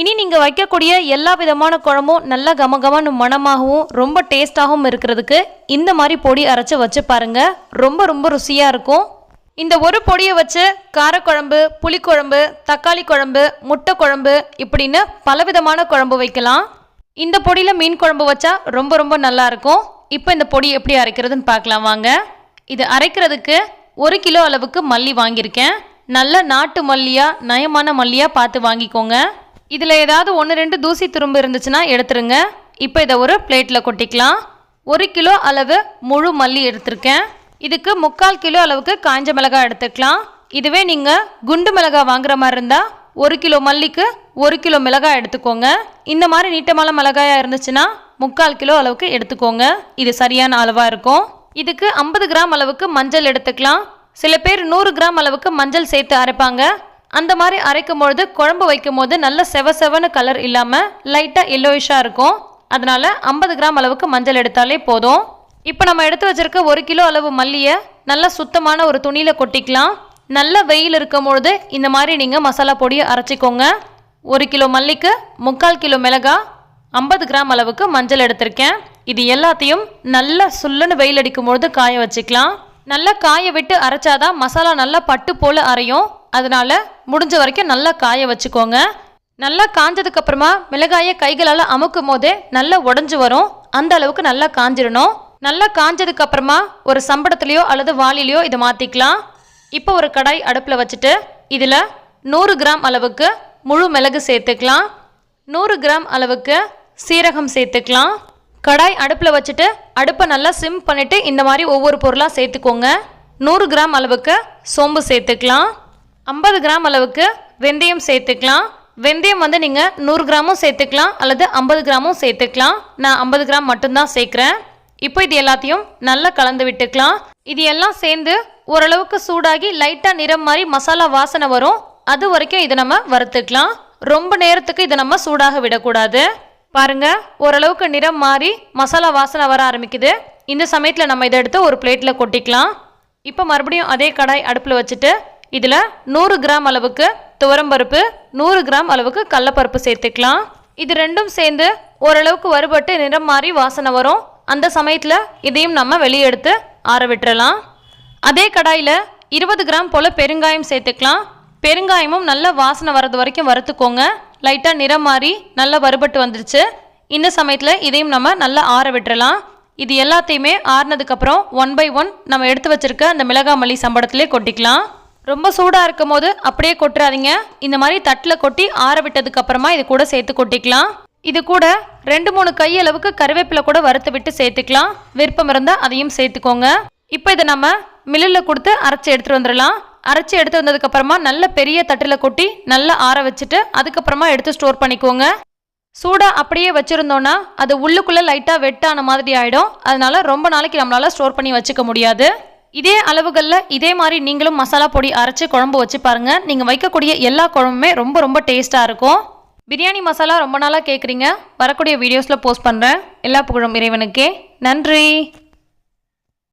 இனி நீங்கள் வைக்கக்கூடிய எல்லா விதமான குழம்பும் நல்ல கமகமான மணமாகவும் ரொம்ப டேஸ்ட்டாகவும் இருக்கிறதுக்கு இந்த மாதிரி பொடி அரைச்சி வச்சு பாருங்கள். ரொம்ப ரொம்ப ருசியாக இருக்கும். இந்த ஒரு பொடியை வச்சு காரக்குழம்பு, புளிக்குழம்பு, தக்காளி குழம்பு, முட்டை குழம்பு இப்படின்னு பலவிதமான குழம்பு வைக்கலாம். இந்த பொடியில் மீன் குழம்பு வச்சா ரொம்ப ரொம்ப நல்லாயிருக்கும். இப்போ இந்த பொடி எப்படி அரைக்கிறதுன்னு பார்க்கலாம் வாங்க. இது அரைக்கிறதுக்கு 1 கிலோ அளவுக்கு மல்லி வாங்கியிருக்கேன். நல்ல நாட்டு மல்லியாக நயமான மல்லியாக பார்த்து வாங்கிக்கோங்க. இதில் ஏதாவது 1-2 தூசி துரும்பு இருந்துச்சுன்னா எடுத்துருங்க. இப்போ இதை ஒரு பிளேட்டில் கொட்டிக்கலாம். 1 கிலோ அளவு முழு மல்லி எடுத்திருக்கேன். இதுக்கு 3/4 கிலோ அளவுக்கு காஞ்ச மிளகாய் எடுத்துக்கலாம். இதுவே நீங்கள் குண்டு மிளகாய் வாங்குற மாதிரி இருந்தால் 1 கிலோ மல்லிக்கு 1 கிலோ மிளகாய் எடுத்துக்கோங்க. இந்த மாதிரி நீட்டமான மிளகாயாக இருந்துச்சுன்னா 3/4 கிலோ அளவுக்கு எடுத்துக்கோங்க. இது சரியான அளவாக இருக்கும். இதுக்கு 50 கிராம் அளவுக்கு மஞ்சள் எடுத்துக்கலாம். சில பேர் 100 கிராம் அளவுக்கு மஞ்சள் சேர்த்து அரைப்பாங்க. அந்த மாதிரி அரைக்கும் பொழுது குழம்பு வைக்கும் போது நல்ல செவன்னு கலர் இல்லாமல் லைட்டாக எல்லோயிஷாக இருக்கும். அதனால் 50 கிராம் அளவுக்கு மஞ்சள் எடுத்தாலே போதும். இப்போ நம்ம எடுத்து வச்சிருக்க 1 கிலோ அளவு மல்லியை நல்லா சுத்தமான ஒரு துணியில் கொட்டிக்கலாம். நல்ல வெயில் இருக்கும் பொழுது இந்த மாதிரி நீங்கள் மசாலா பொடியை அரைச்சிக்கோங்க. 1 கிலோ மல்லிக்கு 3/4 கிலோ மிளகாய், 50 கிராம் அளவுக்கு மஞ்சள் எடுத்திருக்கேன். இது எல்லாத்தையும் நல்லா சுல்லுன்னு வெயில் அடிக்கும் பொழுது காய வச்சுக்கலாம். நல்லா காய விட்டு அரைச்சாதான் மசாலா நல்லா பட்டு போல் அரையும். அதனால முடிஞ்ச வரைக்கும் நல்லா காய வச்சுக்கோங்க. நல்லா காஞ்சதுக்கு அப்புறமா மிளகாயை கைகளால் அமுக்கும் போதே நல்லா உடஞ்சி வரும். அந்த அளவுக்கு நல்லா காஞ்சிடணும். நல்லா காஞ்சதுக்கு அப்புறமா ஒரு சம்படத்துலையோ அல்லது வாளிலையோ இதை மாற்றிக்கலாம். இப்போ ஒரு கடாய் அடுப்பில் வச்சுட்டு இதில் 100 கிராம் அளவுக்கு முழு மிளகு சேர்த்துக்கலாம். 100 கிராம் அளவுக்கு சீரகம் சேர்த்துக்கலாம். கடாய் அடுப்பில் வச்சுட்டு அடுப்பை நல்லா சிம் பண்ணிவிட்டு இந்த மாதிரி ஒவ்வொரு பொருளாக சேர்த்துக்கோங்க. 100 கிராம் அளவுக்கு சோம்பு சேர்த்துக்கலாம். 50 கிராம் அளவுக்கு வெந்தயம் சேர்த்துக்கலாம். வெந்தயம் வந்து நீங்கள் 100 கிராமும் சேர்த்துக்கலாம் அல்லது 50 கிராமும் சேர்த்துக்கலாம். நான் 50 கிராம் மட்டும்தான் சேர்க்குறேன். இப்போ இது எல்லாத்தையும் நல்லா கலந்து விட்டுக்கலாம். இது எல்லாம் சேர்ந்து ஓரளவுக்கு சூடாகி லைட்டாக நிறம் மாதிரி மசாலா வாசனை வரும். அது வரைக்கும் இதை நம்ம வறுத்துக்கலாம். ரொம்ப நேரத்துக்கு இதை நம்ம சூடாக விடக்கூடாது. பாருங்கள், ஓரளவுக்கு நிறம் மாறி மசாலா வாசனை வர ஆரம்பிக்குது. இந்த சமயத்தில் நம்ம இதை எடுத்து ஒரு பிளேட்டில் கொட்டிக்கலாம். இப்போ மறுபடியும் அதே கடாய் அடுப்பில் வச்சுட்டு இதில் 100 கிராம் அளவுக்கு துவரம்பருப்பு, 100 கிராம் அளவுக்கு கடலப்பருப்பு சேர்த்துக்கலாம். இது ரெண்டும் சேர்ந்து ஓரளவுக்கு வறுபட்டு நிறம் மாறி வாசனை வரும். அந்த சமயத்தில் இதையும் நம்ம வெளியே எடுத்து ஆற விட்டுறலாம். அதே கடாயில் 20 கிராம் போல் பெருங்காயம் சேர்த்துக்கலாம். பெருங்காயமும் நல்லா வாசனை வரது வரைக்கும் வறுத்துக்கோங்க. லைட்டாக நிறம் மாறி நல்லா வறுபட்டு வந்துருச்சு. இந்த சமயத்தில் இதையும் நம்ம நல்லா ஆற விட்டுறலாம். இது எல்லாத்தையுமே ஆறினதுக்கப்புறம் 1 by 1 நம்ம எடுத்து வச்சுருக்க அந்த மிளகாய் மல்லி சம்படத்திலே கொட்டிக்கலாம். ரொம்ப சூடாக இருக்கும் போது அப்படியே கொட்டுறாதீங்க. இந்த மாதிரி தட்டில் கொட்டி ஆற விட்டதுக்கு அப்புறமா இது கூட சேர்த்து கொட்டிக்கலாம். இது கூட 2-3 கையளவுக்கு கருவேப்பிலை கூட வறுத்து விட்டு சேர்த்துக்கலாம். விருப்பம் இருந்தால் அதையும் சேர்த்துக்கோங்க. இப்போ இதை நம்ம மில்லில் கொடுத்து அரைச்சி எடுத்துகிட்டு வந்துடலாம். அரைச்சி எடுத்து வந்ததுக்கப்புறமா நல்ல பெரிய தட்டில் கொட்டி நல்லா ஆற வச்சுட்டு அதுக்கப்புறமா எடுத்து ஸ்டோர் பண்ணிக்கோங்க. சூடாக அப்படியே வச்சுருந்தோன்னா அது உள்ளுக்குள்ளே லைட்டாக வெட்டான மாதிரி ஆகிடும். அதனால ரொம்ப நாளைக்கு நம்மளால் ஸ்டோர் பண்ணி வச்சுக்க முடியாது. இதே அளவுகளில் இதே மாதிரி நீங்களும் மசாலா பொடி அரைச்சி குழம்பு வச்சு பாருங்கள். நீங்கள் வைக்கக்கூடிய எல்லா குழம்புமே ரொம்ப ரொம்ப டேஸ்ட்டாக இருக்கும். பிரியாணி மசாலா ரொம்ப நாளாக கேட்குறீங்க. வரக்கூடிய வீடியோஸில் போஸ்ட் பண்ணுறேன். எல்லா புகழும் இறைவனுக்கே. நன்றி.